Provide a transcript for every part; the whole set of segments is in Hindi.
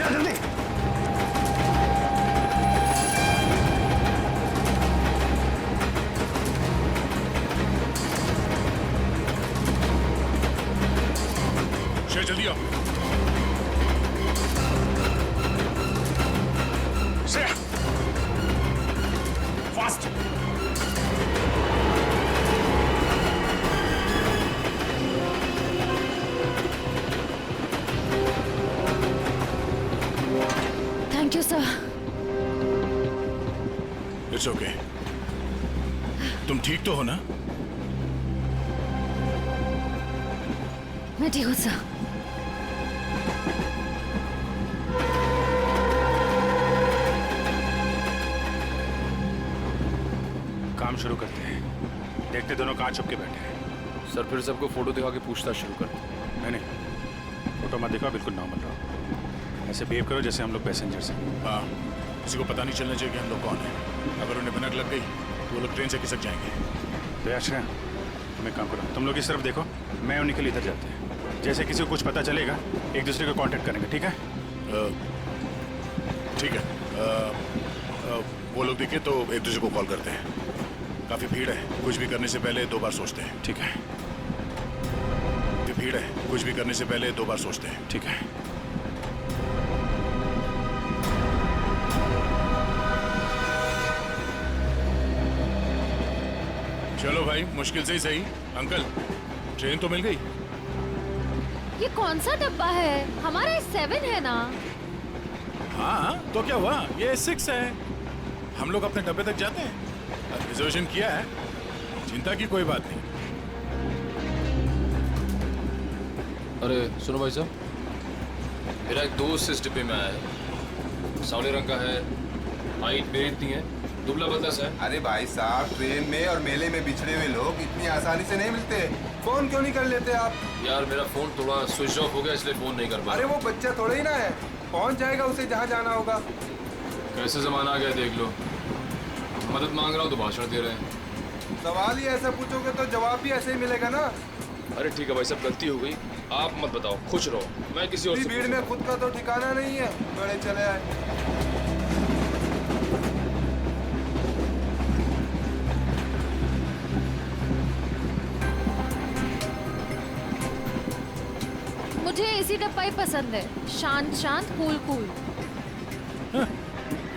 चल जल्दी। शेर जल्दी आओ। शेर fast. Thank you sir. It's okay. तुम ठीक तो हो ना? मैं ठीक हूँ सर। काम शुरू करते हैं। देखते दोनों कहाँ छुप के बैठे हैं। सर फिर सबको फोटो दिखा के पूछताछ शुरू कर। नहीं, फोटो मत दिखाओ, बिल्कुल नॉर्मल रहो। ऐसे बिहेव करो जैसे हम लोग पैसेंजर्स हैं। हाँ, किसी को पता नहीं चलना चाहिए कि हम लोग कौन हैं। अगर उन्हें भनक लग गई तो वो लोग ट्रेन से खिसक जाएंगे। तो अच्छा, तुम एक काम करो, तुम लोग इस तरफ देखो, मैं और निखिल इधर जाते हैं। जैसे किसी को कुछ पता चलेगा एक दूसरे को कांटेक्ट करेंगे, ठीक है? ठीक है। वो लोग दिखे तो एक दूसरे को कॉल करते हैं। काफी भीड़ है, कुछ भी करने से पहले 2 बार सोचते हैं, ठीक है? काफी भीड़ है, कुछ भी करने से पहले 2 बार सोचते हैं, ठीक है? चलो भाई, मुश्किल से ही सही। अंकल, ट्रेन तो मिल गई। ये कौन सा डब्बा है? हमारा 7 है ना? हाँ, तो क्या हुआ? ये 6 है। हम लोग अपने डब्बे तक जाते हैं। रिजर्वेशन किया है, चिंता की कोई बात नहीं। अरे सुनो भाई साहब, मेरा एक दोस्त इस डिब्बे में आया है। सावले रंग का है, हाइट मेरी इतनी है, दुबला पतला सा है। अरे भाई साहब, ट्रेन में और मेले में बिछड़े हुए लोग इतनी आसानी से नहीं मिलते। फोन क्यों नहीं कर लेते आप? यार मेरा फोन थोड़ा स्विच ऑफ हो गया, इसलिए फोन नहीं कर पा। अरे वो बच्चा थोड़ा ही ना है, पहुंच जाएगा उसे जहाँ जाना होगा। कैसे जमाना आ गया देख लो। मदद मांग रहा हूँ तो भाषण दे रहे हैं। सवाल ही ऐसा पूछोगे तो जवाब भी ऐसे ही मिलेगा ना। अरे ठीक है भाई साहब, गलती हो गई, आप मत बताओ, खुश रहो, मैं किसी और से भीड़ में खुद का तो ठिकाना नहीं है, बड़े चले आए। मुझे एसी डब्बा ही पसंद है, शांत शांत, कूल कूल।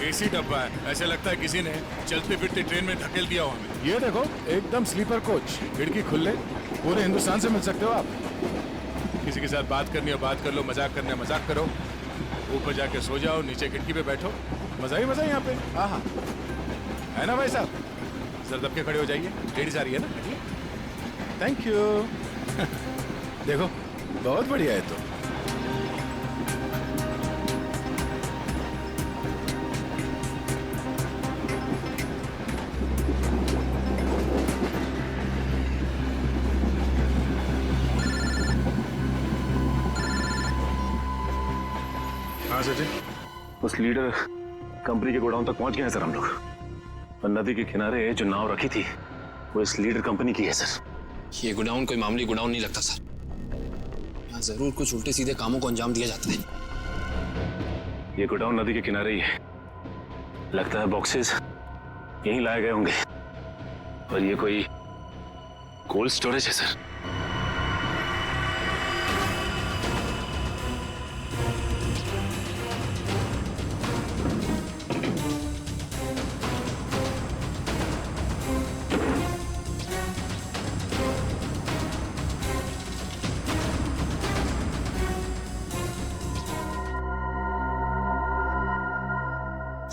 एसी डब्बा है, ऐसे लगता है किसी ने चलते फिरते ट्रेन में धकेल दिया हो हमें। ये देखो, एकदम स्लीपर कोच, खिड़की खुले, पूरे हिंदुस्तान से मिल सकते हो आप। किसी के साथ बात करनी हो बात कर लो, मजाक करना है मजाक करो, ऊपर जाके सो जाओ, नीचे खिड़की पे बैठो, मजा ही मजा यहाँ पे। हाँ हाँ, है ना भाई साहब? जरा दबके खड़े हो जाइए, लेडीज आ रही है ना। Thank you. देखो, बहुत बढ़िया है तो। हाँ सचिन, उस लीडर कंपनी के गोडाउन तक पहुंच गए हैं सर हम लोग। और नदी के किनारे जो नाव रखी थी वो इस लीडर कंपनी की है सर। ये गोडाउन कोई मामूली गोडाउन नहीं लगता सर। यहाँ जरूर कुछ उल्टे सीधे कामों को अंजाम दिया जाता है। ये गोडाउन नदी के किनारे ही है। लगता है बॉक्सेस यहीं लाए गए होंगे और ये कोई कोल्ड स्टोरेज है सर।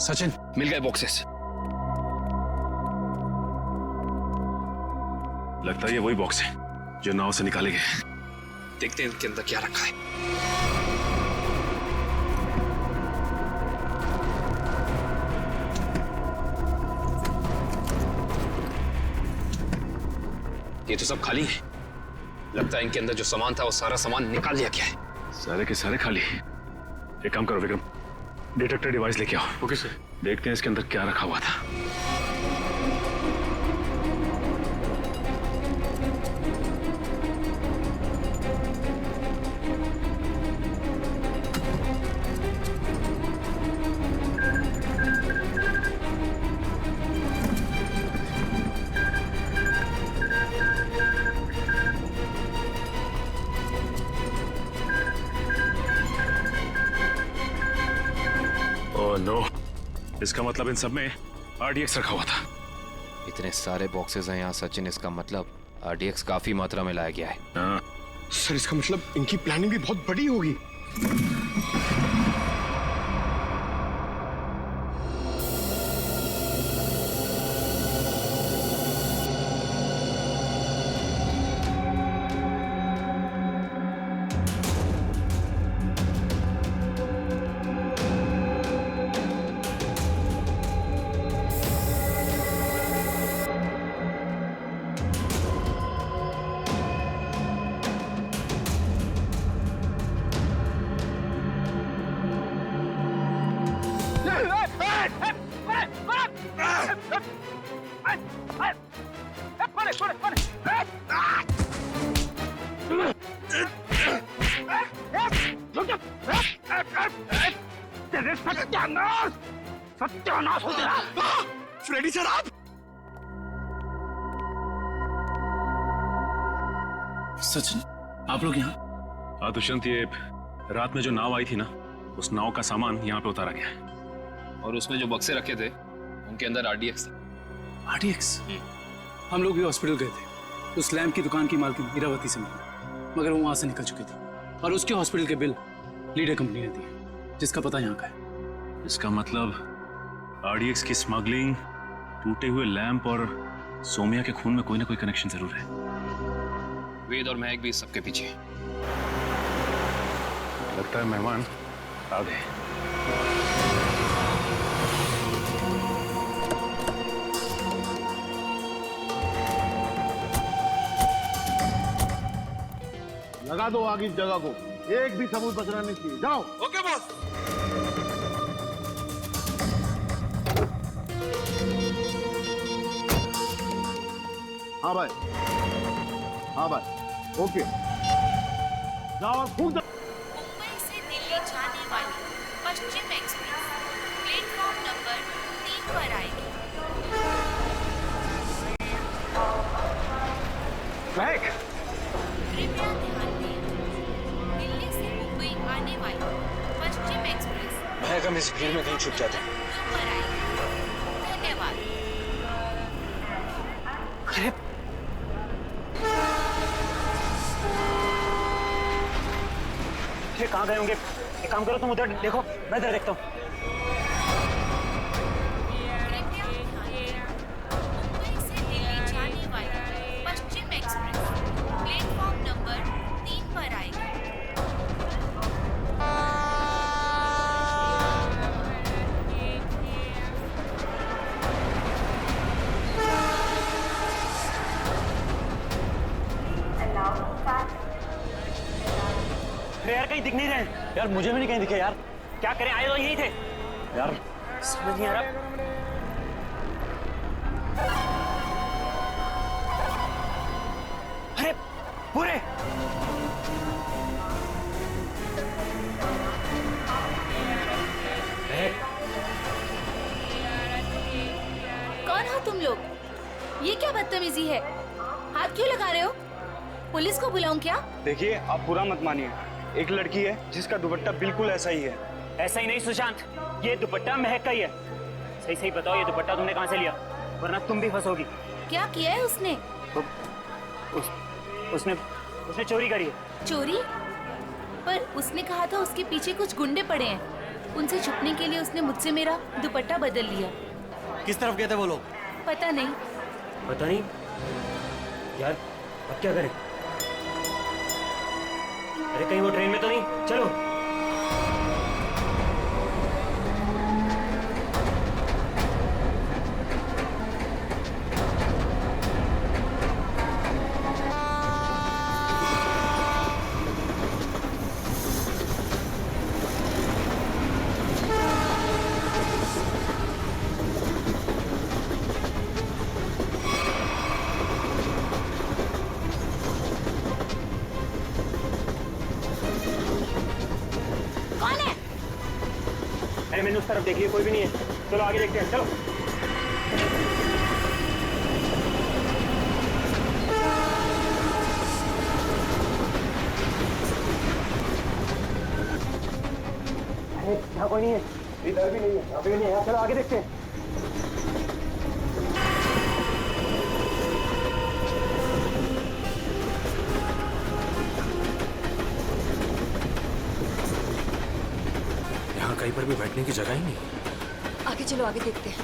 सचिन, मिल गए बॉक्सेस। लगता है ये वही बॉक्स है जो नाव से निकाले गए। देखते हैं इनके अंदर क्या रखा है। ये तो सब खाली है। लगता है इनके अंदर जो सामान था वो सारा सामान निकाल लिया गया है। सारे के सारे खाली। एक काम करो विक्रम, डिटेक्टर डिवाइस लेके आओ। Okay sir. देखते हैं इसके अंदर क्या रखा हुआ था। ओह नो, इसका मतलब इन सब में RDX रखा हुआ था। इतने सारे बॉक्सेस हैं यहाँ सचिन, इसका मतलब RDX काफी मात्रा में लाया गया है। हाँ, सर इसका मतलब इनकी प्लानिंग भी बहुत बड़ी होगी। फ्रेडी सर आप? सचिन, आप लोग यहाँ? हाँ दुष्यंत, ये रात में जो नाव आई थी ना, उस नाव का सामान यहाँ पे उतारा गया है। और उसमें जो बक्से रखे थे उनके अंदर RDX था। RDX? हम लोग भी हॉस्पिटल गए थे, उस लैम्प की दुकान की मालकिन इरावती से मिली, मगर वो वहां से निकल चुकी थी और उसके हॉस्पिटल के बिल लीडर कंपनी ने दिए, जिसका पता यहाँ का है। इसका मतलब RDX की स्मगलिंग, टूटे हुए लैंप और सोमिया के खून में कोई ना कोई कनेक्शन जरूर है। वेद और महक भी इस सबके पीछे हैं। लगता है मेहमान आ गए। लगा दो आग इस जगह को, एक भी सबूत बचना नहीं चाहिए। जाओ। Okay boss. हाँ भाई, हाँ भाई, ओके। जाओ और खूब मुंबई से दिल्ली जाने वाली पश्चिम एक्सप्रेस प्लेटफॉर्म नंबर 3 पर आएगी। कृपया ध्यान दें, दिल्ली से मुंबई आने वाली पश्चिम एक्सप्रेस हम इस भीड़ में कहीं छुप जाते हैं। 2 पर आएगी। धन्यवाद। कहाँ गए होंगे? एक काम करो, तुम उधर देखो, मैं इधर देखता हूँ। कृपया ध्यान दें, मुंबई से दिल्ली जाने वाली पश्चिम एक्सप्रेस प्लेटफॉर्म नंबर 3 पर आएगी। अरे यार कहीं दिख नहीं रहे यार, मुझे भी नहीं कहीं दिखे यार। क्या करें, आए तो यहीं थे यार, समझ नहीं आ रहा। अरे पूरे कौन हो तुम लोग? ये क्या बदतमीजी है? हाथ क्यों लगा रहे हो? पुलिस को बुलाऊं क्या? देखिए, आप बुरा मत मानिए, एक लड़की है जिसका दुपट्टा बिल्कुल ऐसा ही है। ऐसा ही नहीं सुशांत, ये दुपट्टा महक का ही है। सही सही बताओ, ये दुपट्टा तुमने कहाँ से लिया, वरना तुम भी फंसोगी। क्या किया है उसने? उसने चोरी करी है। चोरी? पर उसने कहा था उसके पीछे कुछ गुंडे पड़े हैं, उनसे छुपने के लिए उसने मुझसे मेरा दुपट्टा बदल लिया। किस तरफ गए थे वो लोग? पता नहीं। पता नहीं यार, अब क्या करें? अरे कहीं वो ट्रेन में तो नहीं? चलो। अरे मैंने उस तरफ देखी है, कोई भी नहीं है। चलो आगे देखते हैं, चलो। अरे यहाँ कोई नहीं है, इधर भी नहीं है, अभी नहीं है। चलो आगे देखते हैं। यहाँ कहीं पर भी बैठने की जगह ही नहीं। आगे चलो, आगे देखते हैं।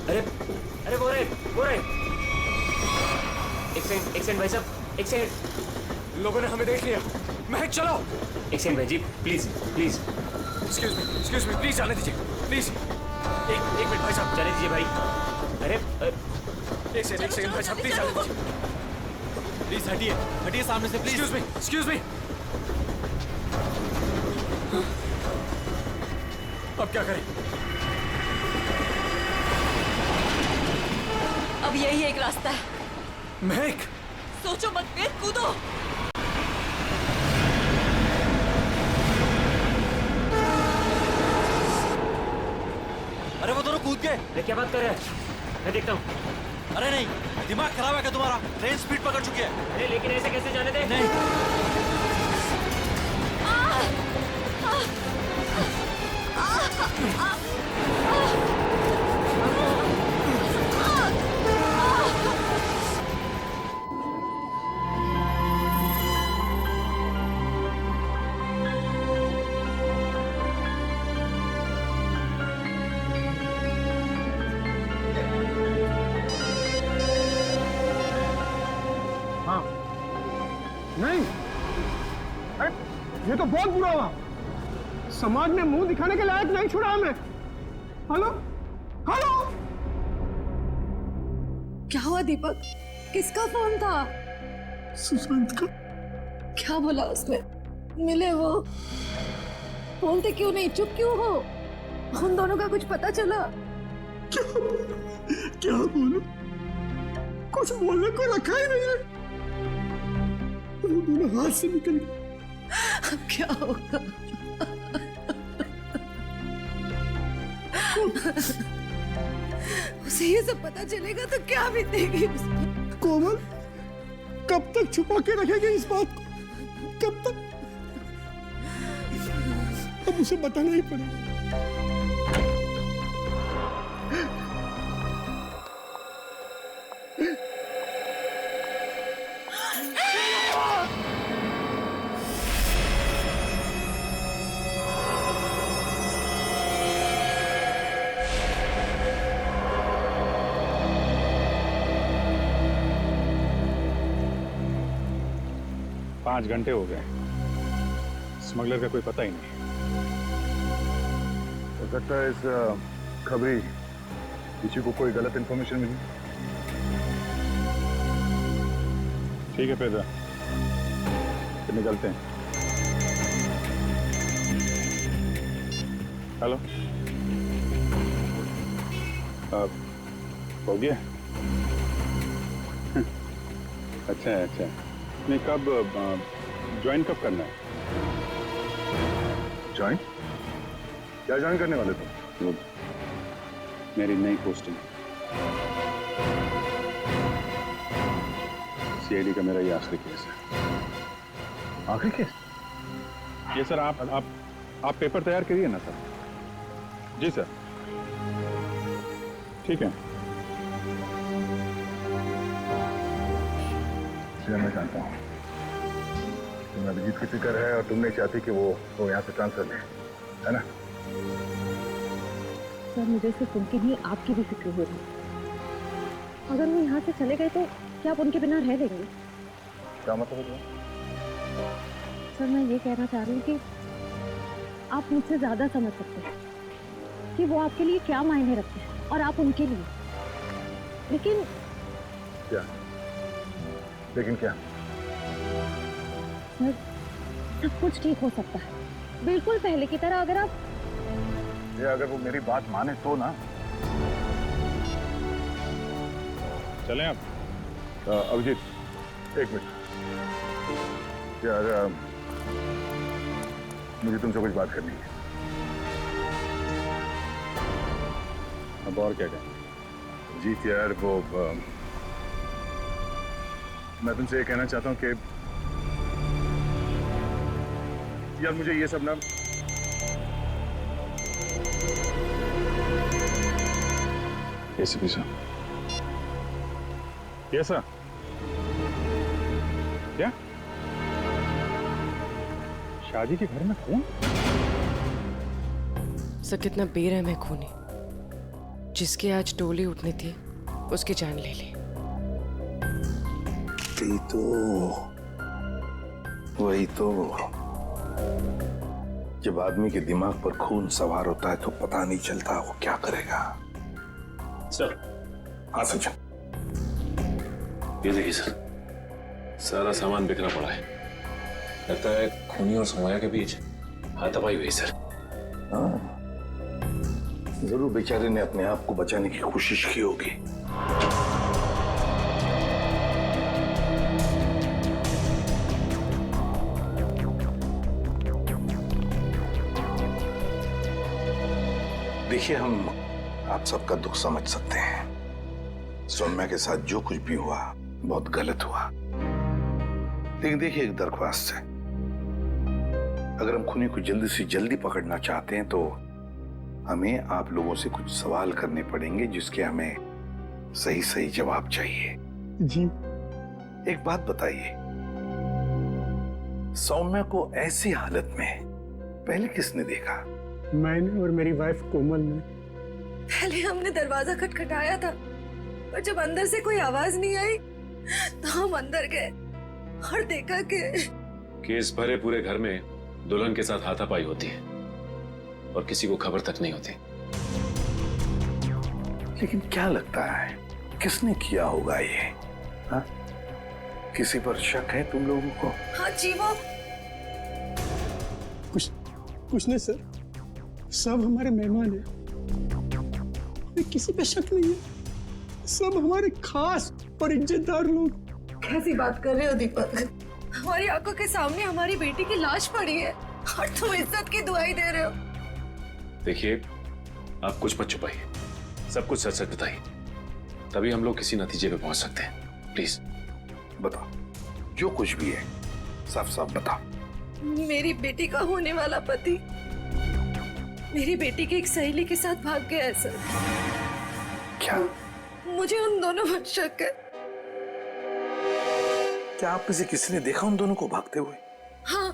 अरे अरे वो रे एक सेकंड भाई साहब, एक सेकंड। लोगों ने हमें देख लिया। महक चलो। एक सेकंड भाई जी, please please. Excuse me please जाने दीजिए प्लीज। एक मिनट भाई साहब, जाने दीजिए भाई। अरे एक सेकंड भाई साहब, प्लीज जाने दीजिए। प्लीज हटिए हटिए सामने से प्लीज। एक्सक्यूज मी। अब क्या करें? अब यही एक रास्ता है। महक सोचो मत, फिर कूदो। अरे वो दोनों कूद गए। अरे क्या बात कर रहे हैं? मैं देखता हूँ। अरे नहीं, दिमाग खराब है क्या तुम्हारा? ट्रेन स्पीड पकड़ चुकी है। अरे लेकिन ऐसे कैसे जाने दे? नहीं। हाँ नहीं, अरे ये तो बहुत बुरा हुआ। समाज में मुंह दिखाने के लायक नहीं छोड़ा हमें। हेलो हेलो, क्या हुआ दीपक? किसका फोन था? सुशांत का। क्या बोला उसने? मिले वो? बोलते क्यों नहीं, चुप क्यों हो? उन दोनों का कुछ पता चला? क्या बोलूं, कुछ बोलने को रखा ही नहीं है। वो दोनों हाथ से निकल गए। अब क्या होगा? उसे ये सब पता चलेगा तो क्या बीतेगी उस पर? कोमल, कब तक छुपा के रखेगी इस बात को? कब तक? अब उसे बताना ही पड़ेगा। पाँच घंटे हो गए, स्मगलर का कोई पता ही नहीं। हो सकता है इस खबरी किसी को कोई गलत इंफॉर्मेशन मिली। ठीक है फिर निकलते हैं। हेलो, हो गया? अच्छा है, अच्छा। नहीं, कब ज्वाइन कब करना है? ज्वाइन? क्या ज्वाइन करने वाले तुम? वो मेरी नई पोस्टिंग। सीआईडी का मेरा ये आखिरी केस है। आखिरी केस? ये सर, आप पेपर तैयार करिए ना सर। जी सर, ठीक है। मैं जानता हूँ तुम्हें अभिजीत की फिक्र है और तुम नहीं चाहती कि वो यहाँ से ट्रांसफर ले, है ना? सर, मुझे सिर्फ उनकी नहीं, आपकी भी फिक्र हो रही है। अगर वो यहाँ से चले गए तो क्या आप उनके बिना रह लेंगे? क्या मतलब है? सर, मैं ये कहना चाह रही हूँ कि आप मुझसे ज्यादा समझ सकते हैं कि वो आपके लिए क्या मायने रखते हैं और आप उनके लिए। लेकिन क्या? सर, सब कुछ ठीक हो सकता है, बिल्कुल पहले की तरह। अगर वो मेरी बात माने तो ना। चलें आप? अभिजीत, एक मिनट यार, मुझे तुमसे कुछ बात करनी है। अब और क्या कहें? जीत यार, वो मैं तुमसे ये कहना चाहता हूँ कि यार मुझे ये सब ना एसीपी साहब। Yes sir. क्या शादी के घर में खून? सर कितना बेरहम है खूनी। जिसकी आज डोली उठनी थी उसकी जान ले ली। वही तो जब आदमी के दिमाग पर खून सवार होता है तो पता नहीं चलता वो क्या करेगा। सर। हाँ सचिन। ये देखिए सर, सारा सामान बिखरा पड़ा है। लगता है खूनी और सोमाया के बीच हाथापाई हुई सर। हाँ, जरूर बेचारे ने अपने आप को बचाने की कोशिश की होगी। देखिए, हम आप सबका दुख समझ सकते हैं। सौम्या के साथ जो कुछ भी हुआ बहुत गलत हुआ। लेकिन देखिए, एक दरख्वास्त है, अगर हम खूनी को जल्दी से जल्दी पकड़ना चाहते हैं तो हमें आप लोगों से कुछ सवाल करने पड़ेंगे जिसके हमें सही सही जवाब चाहिए। जी। एक बात बताइए, सौम्या को ऐसी हालत में पहले किसने देखा? मैंने और मेरी वाइफ कोमल ने। पहले हमने दरवाजा खटखटाया था, पर जब अंदर से कोई आवाज नहीं आई तो हम अंदर गए और देखा कि केस भरे पूरे घर में दुल्हन के साथ हाथापाई होती है और किसी को खबर तक नहीं होती। लेकिन क्या लगता है किसने किया होगा ये? हा? किसी पर शक है तुम लोगों को? हाँ जी, वो कुछ नहीं सर, सब हमारे मेहमान हैं। हमें किसी पे शक नहीं है। सब हमारे खास और इज्जतदार लोग। कैसी बात कर रहे हो दीपक? हमारी आंखों के सामने हमारी बेटी की लाश पड़ी है और तुम इज्जत की दुआई दे रहे हो। देखिए, आप कुछ मत छुपाइए, सब कुछ सच सच बताइए, तभी हम लोग किसी नतीजे पे पहुंच सकते हैं। प्लीज बताओ, जो कुछ भी है साफ साफ बताओ। मेरी बेटी का होने वाला पति मेरी बेटी की एक सहेली के साथ भाग गया है सर। क्या? मुझे उन दोनों पर शक है। क्या आप में से किसी ने देखा उन दोनों को भागते हुए? हाँ,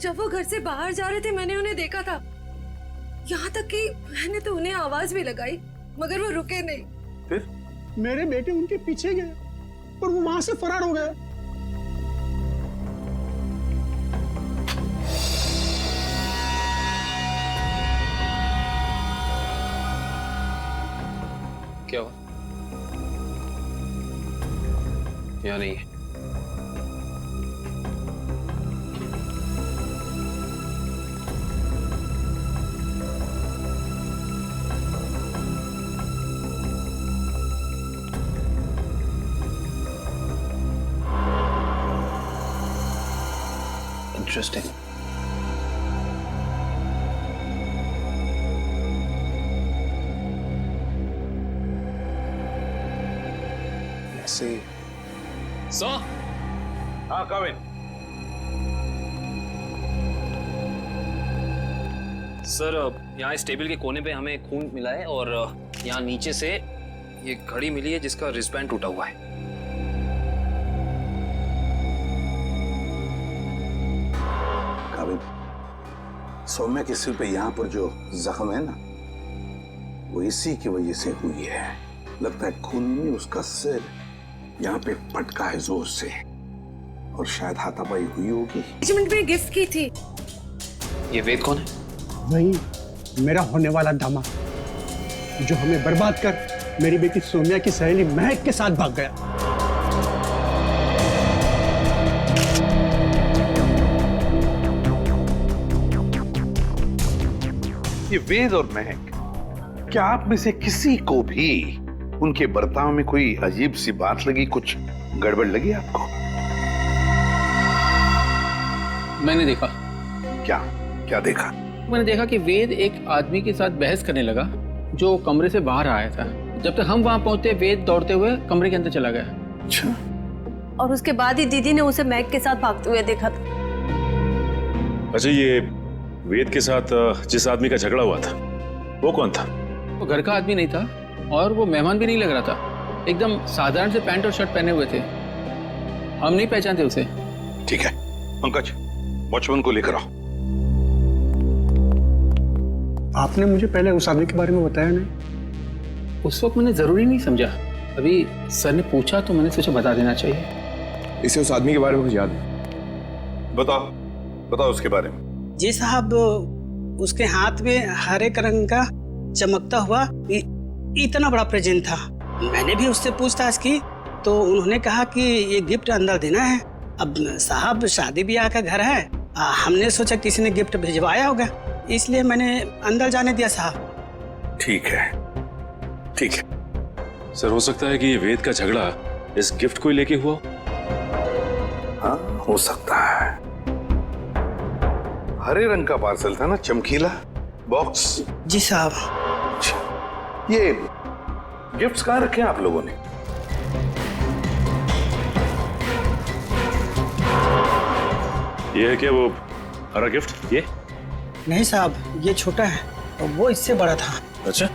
जब वो घर से बाहर जा रहे थे मैंने उन्हें देखा था। यहाँ तक कि मैंने तो उन्हें आवाज भी लगाई मगर वो रुके नहीं। फिर मेरे बेटे उनके पीछे गए और वो वहां से फरार हो गया। क्या हुआ? यहाँ नहीं है। इंटरेस्टिंग। सर। हाँ, कम इन। सर, यहाँ इस टेबल के कोने पे हमें खून मिला है और यहाँ नीचे से ये घड़ी मिली है जिसका रिस्टबैंड टूटा हुआ है। काबिल, सौम्या के सिर पे यहाँ पर जो जख्म है ना, वो इसी की वजह से हुई है। लगता है खून ने उसका सिर यहाँ पे पटका है जोर से और शायद हाथापाई हुई होगी। एंगेजमेंट में गिफ्ट की थी। ये वेद कौन है? वही मेरा होने वाला दामाद जो हमें बर्बाद कर मेरी बेटी सोम्या की सहेली महक के साथ भाग गया। ये वेद और महक, क्या आप में से किसी को भी उनके बर्ताव में कोई अजीब सी बात लगी, कुछ गड़बड़ लगी आपको? मैंने देखा। क्या क्या देखा? मैंने देखा कि वेद एक आदमी के साथ बहस करने लगा जो कमरे से बाहर आया था। जब तक हम वहां पहुंचे वेद दौड़ते हुए कमरे के अंदर चला गया। अच्छा। और उसके बाद ही दीदी ने उसे मैग के साथ भागते हुए देखा था। अच्छा, ये वेद के साथ जिस आदमी का झगड़ा हुआ था वो कौन था? वो घर का आदमी नहीं था और वो मेहमान भी नहीं लग रहा था। एकदम साधारण से पैंट और शर्ट पहने हुए थे। हम नहीं पहचानते उसे। ठीक है पंकज, वॉचमैन को लेकर आओ। आपने मुझे पहले उस आदमी के बारे में बताया नहीं। उस वक्त मैंने जरूरी नहीं समझा। अभी सर ने पूछा तो मैंने सोचा बता देना चाहिए। इसे उस आदमी के बारे में कुछ याद है? बताओ बताओ उसके बारे में। जी साहब, उसके हाथ में हरे रंग का चमकता हुआ इतना बड़ा प्रेजेंट था। मैंने भी उससे पूछताछ की तो उन्होंने कहा कि ये गिफ्ट अंदर देना है। अब साहब शादी ब्याह का घर है, हमने सोचा किसी ने गिफ्ट भिजवाया होगा, इसलिए मैंने अंदर जाने दिया साहब। ठीक है ठीक है। सर, हो सकता है कि ये वेद का झगड़ा इस गिफ्ट को ही लेके हुआ। हाँ हो सकता है। हरे रंग का पार्सल था ना, चमकीला बॉक्स। जी साहब। ये गिफ्ट्स कहाँ रखे हैं आप लोगों ने? ये है क्या वो हरा गिफ्ट? ये नहीं साहब, ये छोटा है और वो इससे बड़ा था। अच्छा,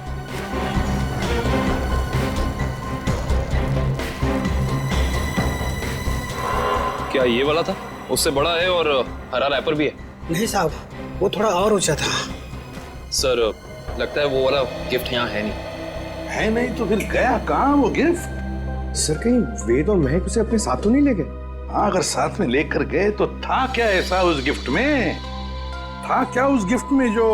क्या ये वाला था? उससे बड़ा है और हरा रैपर भी है। नहीं साहब, वो थोड़ा और ऊंचा था। सर, लगता है वो वाला गिफ्ट यहाँ है नहीं। है नहीं तो फिर गया कहाँ वो गिफ्ट? सर कहीं वेद और महक उसे अपने साथ तो नहीं ले गए? हाँ, अगर साथ में लेकर गए तो था क्या ऐसा उस गिफ्ट में? था क्या उस गिफ्ट में जो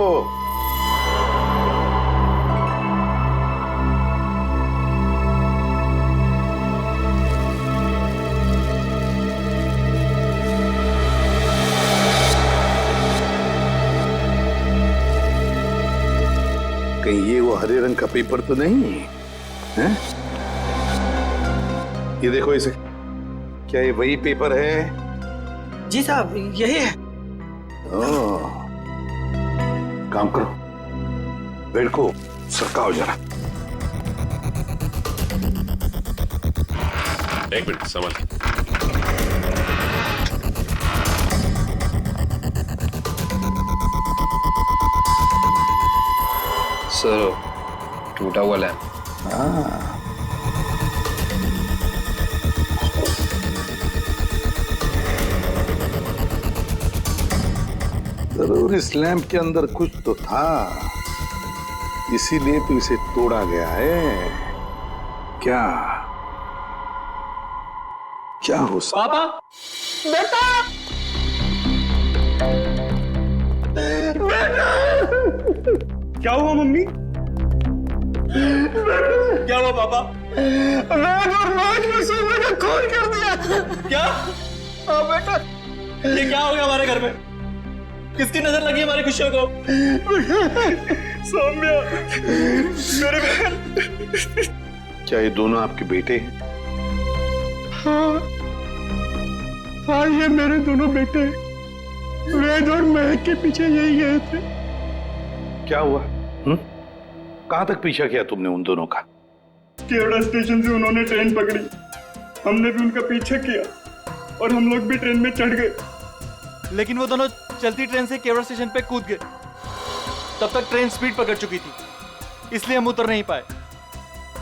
कहीं ये वो हरे रंग का पेपर तो नहीं है? ये देखो इसे, क्या ये वही पेपर है? जी साहब, यही है। ओह, काम करो, बेड को सरकाओ जरा। एक मिनट संभाल। सर, टूटा हुआ लैम्प। हाँ, जरूर इस लैंप के अंदर कुछ तो था, इसीलिए तो इसे तोड़ा गया है। क्या क्या हो सकता? पापा, बेटा, बेटा, क्या हुआ मम्मी? क्या हुआ पापा? वेद और महक ने सोने का खून कर दिया। क्या? हाँ बेटा, ये क्या हो गया हमारे घर में? किसकी नजर लगी हमारी खुशियों को? सौम्या, मेरे बहन। क्या ये दोनों आपके बेटे हैं? हाँ, ये मेरे दोनों बेटे वेद और महक के पीछे यही गए थे। क्या हुआ? कहां तक पीछा किया तुमने उन दोनों का? केवड़ा स्टेशन से उन्होंने ट्रेन पकड़ी, हमने भी उनका पीछा किया और हम लोग भी ट्रेन में चढ़ गए। लेकिन वो दोनों चलती ट्रेन से केवड़ा स्टेशन पे कूद गए। तब तक ट्रेन स्पीड पकड़ चुकी थी, इसलिए हम उतर नहीं पाए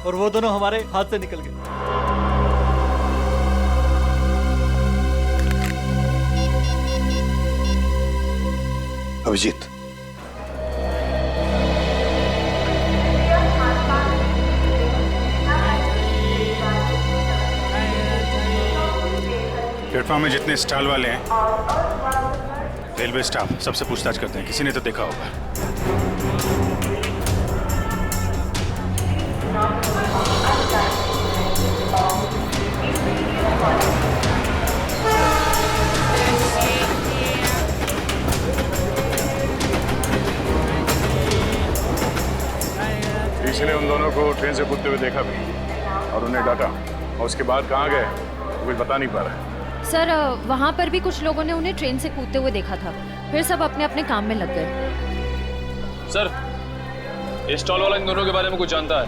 और वो दोनों हमारे हाथ से निकल गए। अभिजीत, प्लेटफॉर्म में जितने स्टॉल वाले हैं, रेलवे स्टाफ, सबसे पूछताछ करते हैं, किसी ने तो देखा होगा। किसी ने उन दोनों को ट्रेन से कूदते हुए देखा भी और उन्हें डांटा, और उसके बाद कहाँ गए कुछ बता नहीं पा रहा है। सर, वहाँ पर भी कुछ लोगों ने उन्हें ट्रेन से कूदते हुए देखा था, फिर सब अपने अपने काम में लग गए। सर, ये स्टॉल वाला इन दोनों के बारे में कुछ जानता है?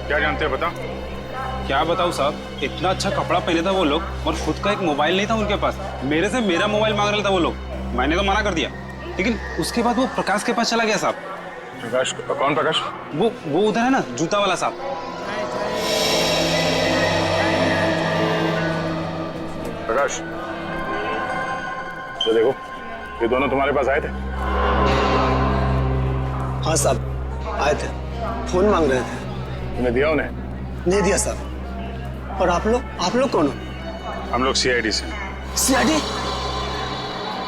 क्या जानते हैं बता? क्या बताऊं साहब, इतना अच्छा कपड़ा पहने था वो लोग और खुद का एक मोबाइल नहीं था उनके पास। मेरे से मेरा मोबाइल मांग रहा था वो लोग, मैंने तो मना कर दिया। लेकिन उसके बाद वो प्रकाश के पास चला गया साहब। प्रकाश? कौन प्रकाश? वो उधर है ना, जूता वाला साहब। प्रकाश, तो देखो, ये दोनों तुम्हारे पास आए थे? हाँ साहब, आए थे, फोन मांग रहे थे। तुमने दिया उन्हें? नहीं दिया साहब। और आप लोग कौन हो? हम लोग सीआईडी से। सीआईडी?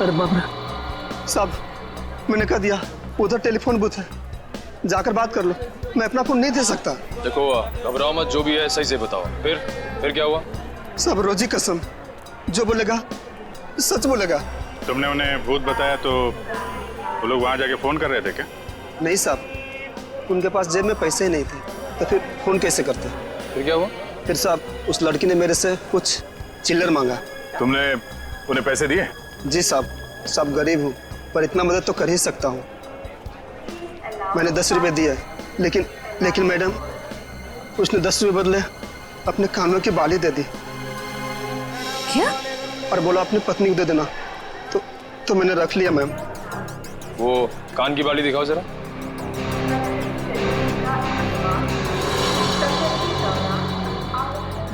अरे बाप रे साहब, मैंने कह दिया उधर टेलीफोन बूथ है, जाकर बात कर लो। मैं अपना फोन नहीं दे सकता। देखो घबराओ मत, जो भी है सही से बताओ। फिर क्या हुआ? सब रोजी कसम, जो बोलेगा सच बोलेगा। तुमने उन्हें भूत बताया तो वो लोग वहां जाके फोन कर रहे थे क्या? नहीं साहब, उनके पास जेब में पैसे ही नहीं थे, तो फिर फोन कैसे करते? फिर क्या हुआ? फिर साहब उस लड़की ने मेरे से कुछ चिल्लर मांगा। तुमने उन्हें पैसे दिए? जी साहब, सब गरीब हूँ पर इतना मदद तो कर ही सकता हूँ। मैंने 10 रुपए दिए, लेकिन मैडम उसने 10 रुपए बदले अपने कानों की बाली दे दी। क्या? और बोला अपनी पत्नी को दे देना। तो मैंने रख लिया मैम। वो कान की बाली दिखाओ जरा।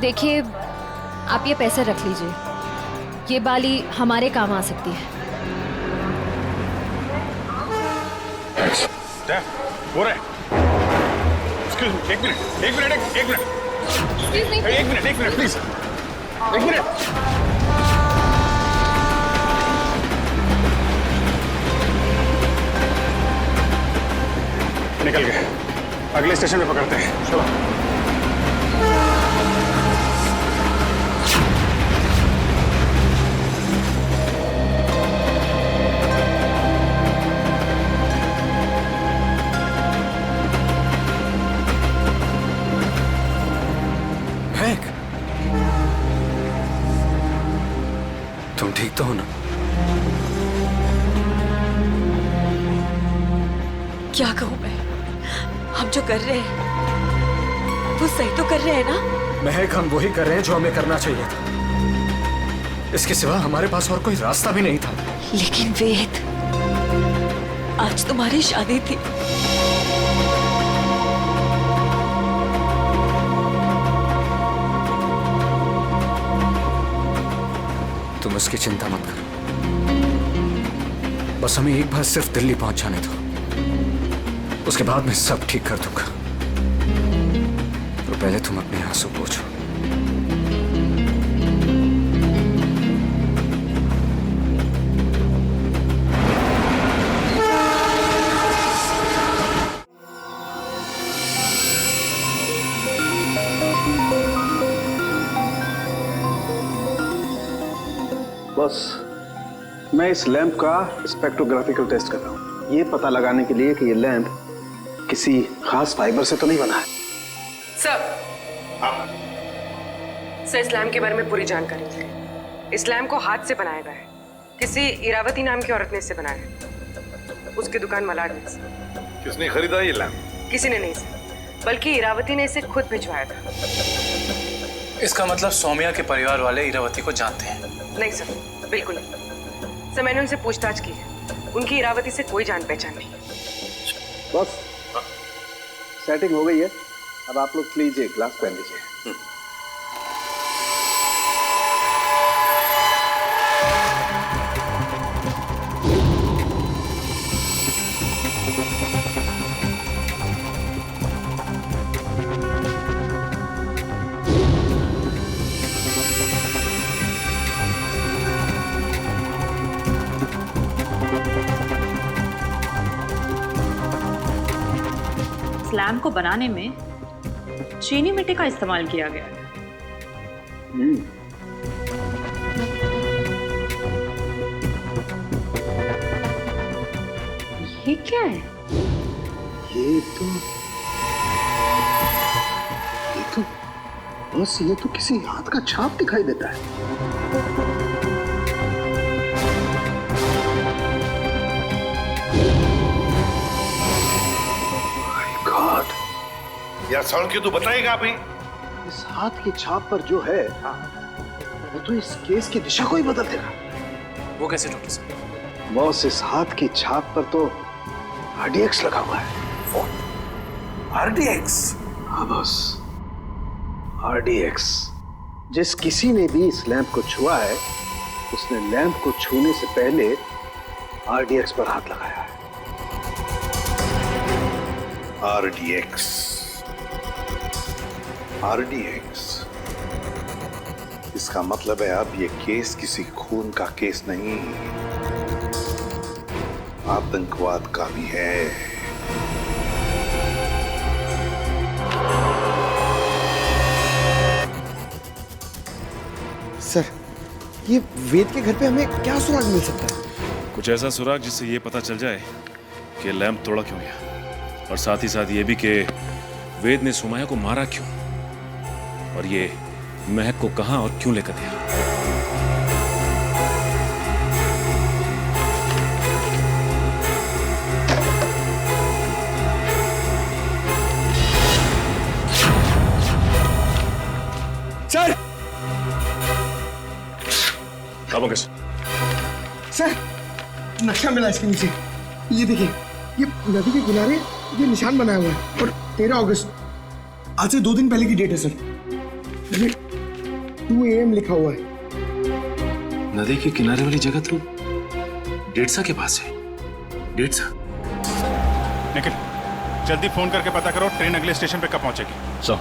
देखिए, आप ये पैसे रख लीजिए, ये बाली हमारे काम आ सकती है। हो रहा है। Excuse me, एक मिनट प्लीज, एक मिनट। निकल गए, अगले स्टेशन पे पकड़ते हैं। चलो। तुम ठीक तो हो ना? क्या कहूँ मैं, हम जो कर रहे हैं वो सही तो कर रहे हैं ना? महक, हम वही कर रहे हैं जो हमें करना चाहिए था। इसके सिवा हमारे पास और कोई रास्ता भी नहीं था। लेकिन वेद, आज तुम्हारी शादी थी। तुम उसकी चिंता मत करो, बस हमें एक बार सिर्फ दिल्ली पहुंचाने दो, उसके बाद मैं सब ठीक कर दूंगा। तो पहले तुम अपने आंसू पोंछो। बस मैं इस लैंप का स्पेक्ट्रोग्राफिकल टेस्ट कर रहा हूँ, ये पता लगाने के लिए कि ये लैंप किसी खास फाइबर से तो नहीं बना है। सर, इस लैंप के बारे में पूरी जानकारी है। इस लैंप को हाथ से बनाया गया है, किसी इरावती नाम की औरत ने इसे बनाया है, उसकी दुकान मलाड में। किसने खरीदा ये लैंप? किसी ने नहीं सर, बल्कि इरावती ने इसे खुद भिजवाया था। इसका मतलब सौम्या के परिवार वाले इरावती को जानते हैं? नहीं सर, बिल्कुल नहीं सर, मैंने उनसे पूछताछ की है, उनकी इरावती से कोई जान पहचान नहीं। बस सेटिंग हो गई है, अब आप लोग लीजिए, ग्लास पहन लीजिए। लैम्प को बनाने में चीनी मिट्टी का इस्तेमाल किया गया है। ये क्या है? ये तो किसी हाथ का छाप दिखाई देता है। यार सड़क क्यों तो बताएगा अभी? इस हाथ की छाप पर जो है वो तो इस केस की दिशा को ही बदल देगा। वो कैसे डॉक्टर साहब? बॉस, इस हाथ की छाप पर तो RDX लगा हुआ है। RDX? हाँ बॉस, RDX। जिस किसी ने भी इस लैंप को छुआ है उसने लैंप को छूने से पहले RDX पर हाथ लगाया है। RDX। इसका मतलब है अब ये केस किसी खून का केस नहीं, आतंकवाद का भी है। सर, ये वेद के घर पे हमें क्या सुराग मिल सकता है? कुछ ऐसा सुराग जिससे ये पता चल जाए कि लैंप तोड़ा क्यों गया, और साथ ही साथ ये भी कि वेद ने सुमाया को मारा क्यों, और ये महक को कहां और क्यों लेकर गया। सर! काबू कैसे? सर, नक्शा मिला इसके नीचे। ये देखिए, ये नदी के किनारे ये निशान बनाया हुआ है और 13 अगस्त, आज से 2 दिन पहले की डेट है सर। ये 2 AM लिखा हुआ है। नदी के किनारे वाली जगह तो डेढ़सा के पास है। डेढ़सा? निखिल, जल्दी फोन करके पता करो ट्रेन अगले स्टेशन पे कब पहुंचेगी। So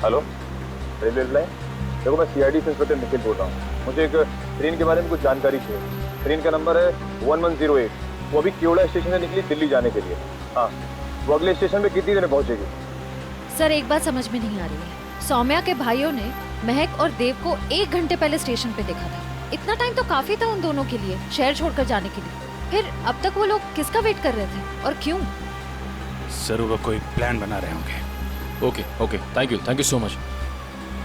hello, railway line. देखो, मैं CID से इंस्पेक्टर निखिल बोल रहा हूँ। मुझे एक ट्रेन के बारे में कुछ जानकारी चाहिए। ट्रेन का नंबर है 1108। वो अभी केवड़ा स्टेशन से निकली दिल्ली जाने के लिए। हाँ, वो अगले स्टेशन पे कितनी देर में पहुंचेगी? सर, एक बात समझ में नहीं आ रही है। सौम्या के भाइयों ने महक और देव को 1 घंटे पहले स्टेशन पे देखा था। इतना टाइम तो काफी था उन दोनों के लिए शहर छोड़कर जाने के लिए। फिर अब तक वो लोग किसका वेट कर रहे थे और क्यों? सर, वो कोई प्लान बना रहे होंगे। Okay okay, thank you so much.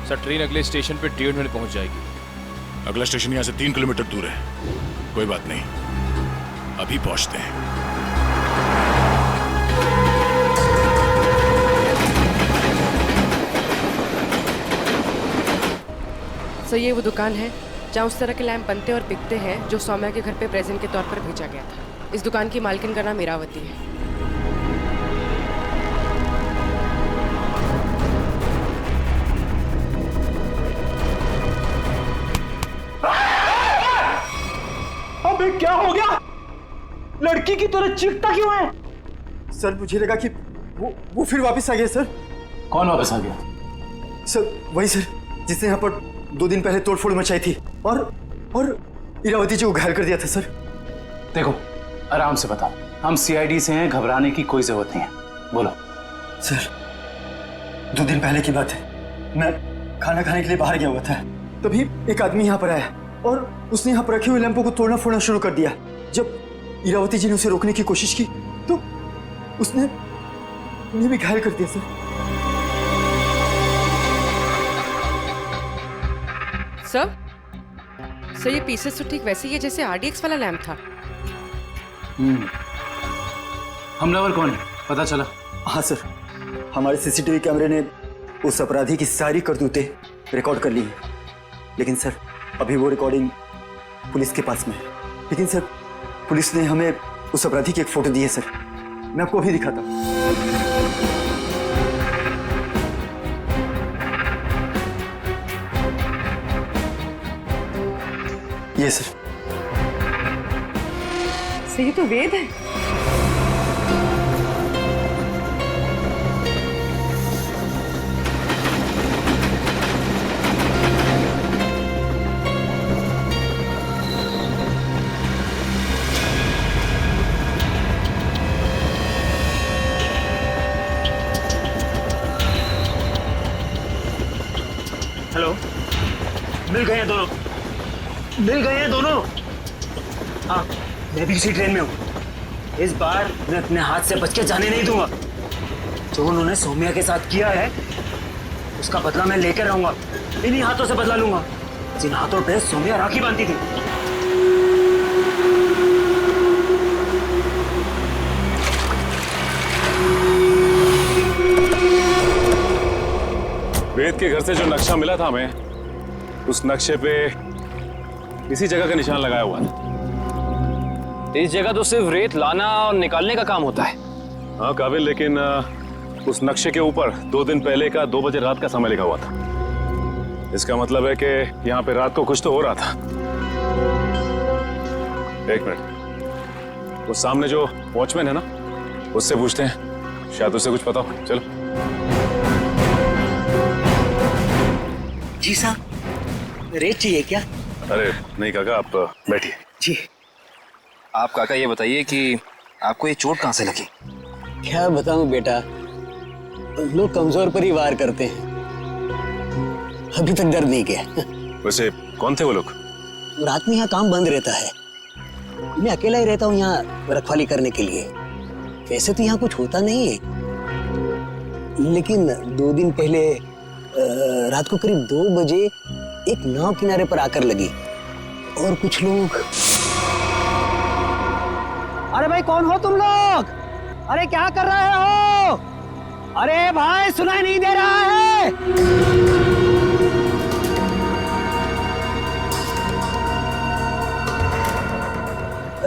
Sir, train अगले स्टेशन पे 1.5 मिनट पहुंच जाएगी। अगला स्टेशन यहाँ से 3 किलोमीटर दूर है। कोई बात नहीं, अभी पहुंचते हैं। सर, ये वो दुकान है जहाँ उस तरह के लैंप बनते और बिकते हैं जो सौम्या के घर पे प्रेजेंट के तौर पर भेजा गया था। इस दुकान की मालकिन का नाम इरावती है। अबे क्या हो गया? लड़की की तरह चीखता क्यों है? सर, मुझे लगा कि वो फिर वापस आ गया। सर, कौन वापस आ गया? सर, वही सर जिसने यहाँ पर 2 दिन पहले तोड़फोड़ मचाई थी और इरावती जी को घायल कर दिया था। सर, देखो, आराम से बताओ। हम CID से हैं, घबराने की कोई जरूरत नहीं है। बोलो। सर, 2 दिन पहले की बात है। मैं खाना खाने के लिए बाहर गया हुआ था, तभी एक आदमी यहाँ पर आया और उसने यहाँ पर रखे हुए लैंपों को तोड़ना फोड़ना शुरू कर दिया। जब इरावती जी ने उसे रोकने की कोशिश की तो उसने उन्हें भी घायल कर दिया। सर, ये पीसेस तो ठीक वैसे ही है जैसे RDX वाला लैंप था। हमलावर कौन है, पता चला? हाँ सर, हमारे CCTV कैमरे ने उस अपराधी की सारी करतूतें रिकॉर्ड कर ली हैं। लेकिन सर, अभी वो रिकॉर्डिंग पुलिस के पास में है। लेकिन सर, पुलिस ने हमें उस अपराधी की एक फोटो दी है। सर, मैं आपको अभी दिखाता हूँ। ये सर, ये तो वेद है। हेलो, मिल गए हैं दोनों। हाँ, मैं भी इसी ट्रेन में हूँ। इस बार मैं अपने हाथ से बच के जाने नहीं दूंगा। जो उन्होंने सौम्या के साथ किया है उसका बदला मैं लेकर रहूंगा। इन्हीं हाथों से बदला लूंगा जिन हाथों पे सौम्या राखी बांधती थी। वेद के घर से जो नक्शा मिला था हमें, उस नक्शे पे इसी जगह का निशान लगाया हुआ था। इस जगह तो सिर्फ रेत लाना और निकालने का काम होता है। हाँ काबिल, लेकिन उस नक्शे के ऊपर 2 दिन पहले का 2 बजे रात का समय लिखा हुआ था। इसका मतलब है कि यहाँ पे रात को कुछ तो हो रहा था। एक मिनट, वो सामने जो वॉचमैन है ना, उससे पूछते हैं, शायद उसे कुछ पता हो। चलो। जी साहब, रेत चाहिए क्या? अरे नहीं काका, आप बैठिए। जी। आप काका ये बताइए कि आपको ये चोट कहाँ से लगी? क्या बताऊं बेटा, लोग कमजोर पर ही वार करते हैं। अभी तक दर्द नहीं किया। वैसे कौन थे वो लोग? रात में यहाँ काम बंद रहता है, मैं अकेला ही रहता हूँ यहाँ रखवाली करने के लिए। वैसे तो यहाँ कुछ होता नहीं है, लेकिन 2 दिन पहले रात को करीब 2 बजे एक नाव किनारे पर आकर लगी और कुछ लोग। अरे भाई कौन हो तुम लोग? अरे क्या कर रहे हो? अरे भाई सुनाई नहीं दे रहा है?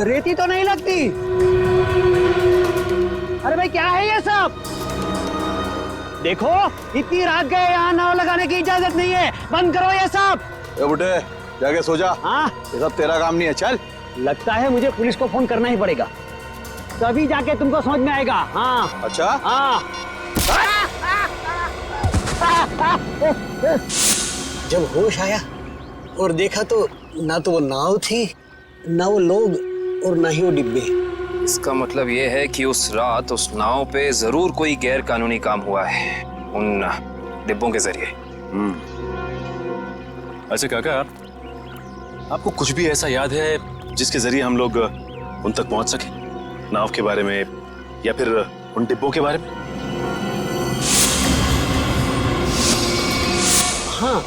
रेती तो नहीं लगती। अरे भाई क्या है ये सब? देखो इतनी रात गए, यहाँ नाव लगाने की इजाजत नहीं है, बंद करो ये सब। ए बुड्ढे, जाके सो जा। हाँ, ये सब तेरा काम नहीं है, चल। लगता है मुझे पुलिस को फोन करना ही पड़ेगा, तभी जाके तुमको समझ में आएगा। हाँ अच्छा। हाँ। जब होश आया और देखा तो ना तो वो नाव थी, ना वो लोग, और ना ही वो डिब्बे। इसका मतलब ये है कि उस रात उस नाव पे जरूर कोई गैर कानूनी काम हुआ है उन डिब्बों के जरिए। अच्छा काका, आपको कुछ भी ऐसा याद है जिसके जरिए हम लोग उन तक पहुंच सके, नाव के बारे में या फिर उन डिब्बों के बारे में? हाँ,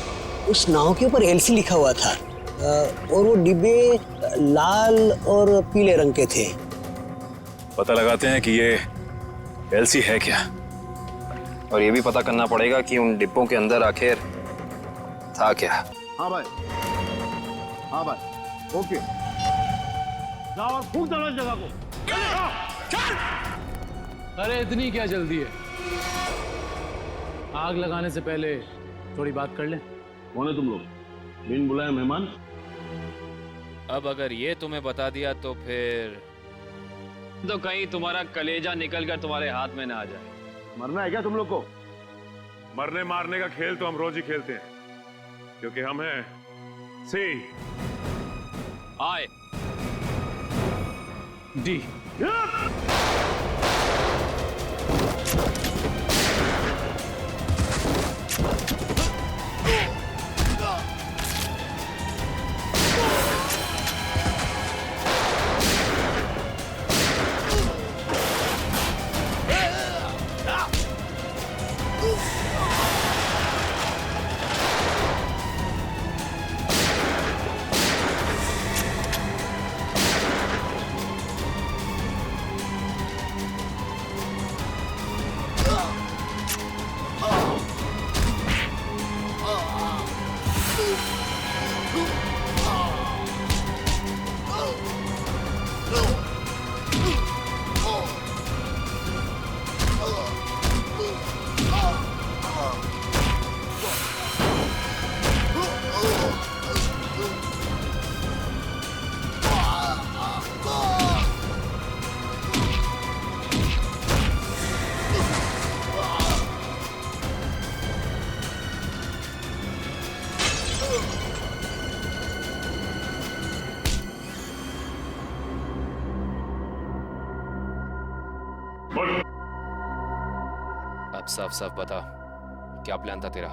उस नाव के ऊपर एलसी लिखा हुआ था और वो डिब्बे लाल और पीले रंग के थे। पता लगाते हैं कि ये एलसी है क्या, और ये भी पता करना पड़ेगा कि उन डिब्बों के अंदर आखिर था क्या। हाँ भाई, हाँ भाई, ओके। जाओ और फूंक दो जगह को। अरे इतनी क्या जल्दी है? आग लगाने से पहले थोड़ी बात कर लें। कौन है तुम लोग? बिन बुलाए मेहमान? अब अगर ये तुम्हें बता दिया तो फिर तो कहीं तुम्हारा कलेजा निकलकर तुम्हारे हाथ में ना आ जाए। मरना है क्या तुम लोग को? मरने मारने का खेल तो हम रोज ही खेलते हैं, क्योंकि हम हैं सी आई डी। अब साफ साफ बता, क्या प्लान था तेरा?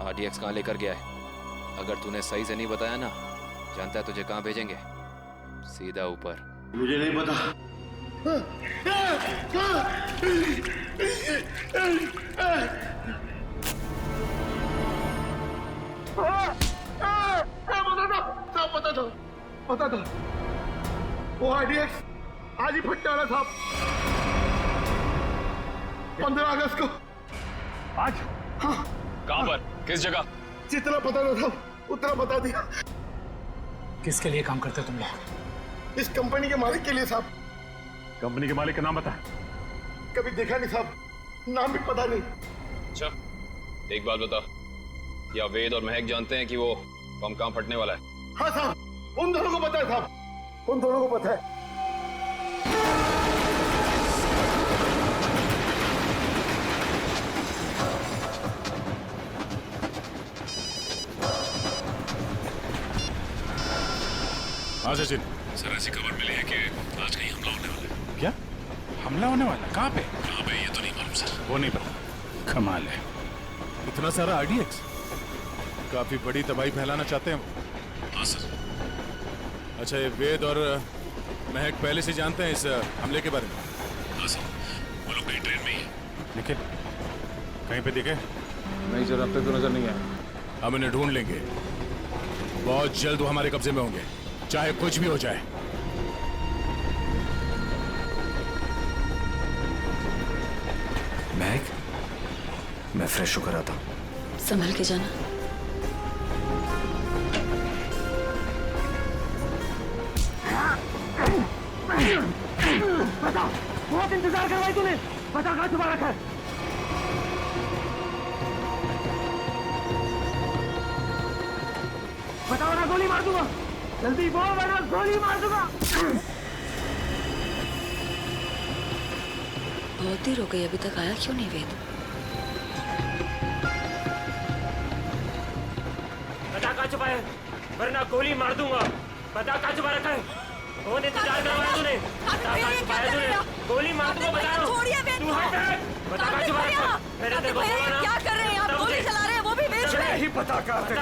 RDX कहाँ लेकर गया है? अगर तूने सही से नहीं बताया ना, जानता है तुझे कहाँ भेजेंगे? सीधा ऊपर। मुझे नहीं पता। पता था वो RDX आज ही फटने वाला था। 15 अगस्त को। आज? हाँ, कहाँ पर? किस जगह? जितना पता था उतना बता दिया। किसके लिए काम करते हो तुम लोग? इस कंपनी के मालिक के लिए साहब। कंपनी के मालिक का नाम बता। कभी देखा नहीं साहब, नाम भी पता नहीं। अच्छा, एक बात बता, क्या वेद और महक जानते हैं कि वो बम कहाँ फटने वाला है? हाँ साहब, उन दोनों को पता है साहब, उन दोनों को पता है। हाँ सचिन। सर ऐसी खबर मिली है कि आज कहीं हमला होने वाला है। क्या हमला होने वाला? कहाँ पे? कहाँ पे ये तो नहीं मालूम सर। वो नहीं पता। कमाल है, इतना सारा RDX, काफी बड़ी तबाही फैलाना चाहते हैं वो। हाँ सर। अच्छा, ये वेद और महक पहले से जानते हैं इस हमले के बारे में? हाँ सर, वो लोग कहीं ट्रेन में ही है। निखिल, कहीं पे दिखे? नहीं सर, अब तक तो नजर नहीं आया। हम इन्हें ढूंढ लेंगे, बहुत जल्द वो हमारे कब्जे में होंगे, चाहे कुछ भी हो जाए। महक, मैं फ्रेश होकर आता हूँ। संभल के जाना। बता, बहुत इंतजार करवाई तूने, बता कहाँ छुपा रखा है? बताओ ना, गोली मार दूंगा। जल्दी बोल वरना गोली मार दूंगा। बहुत देर हो गई, अभी तक आया क्यों नहीं वेद? बता कहाँ छुपा है, वरना गोली मार दूंगा। बता कहाँ छुपा रखा है? कौन इंतजार करवाया तूने? बता कहाँ छुपाया तूने? गोली मार दूंगा, बता रहा हूँ। तू हट। बता कहाँ छुपा रखा है? मैंने तेरे को बोला ना। क्या कर रहे हैं आप? गोली चला रहे हैं, वो भी बीच में। नहीं पता क्या कर।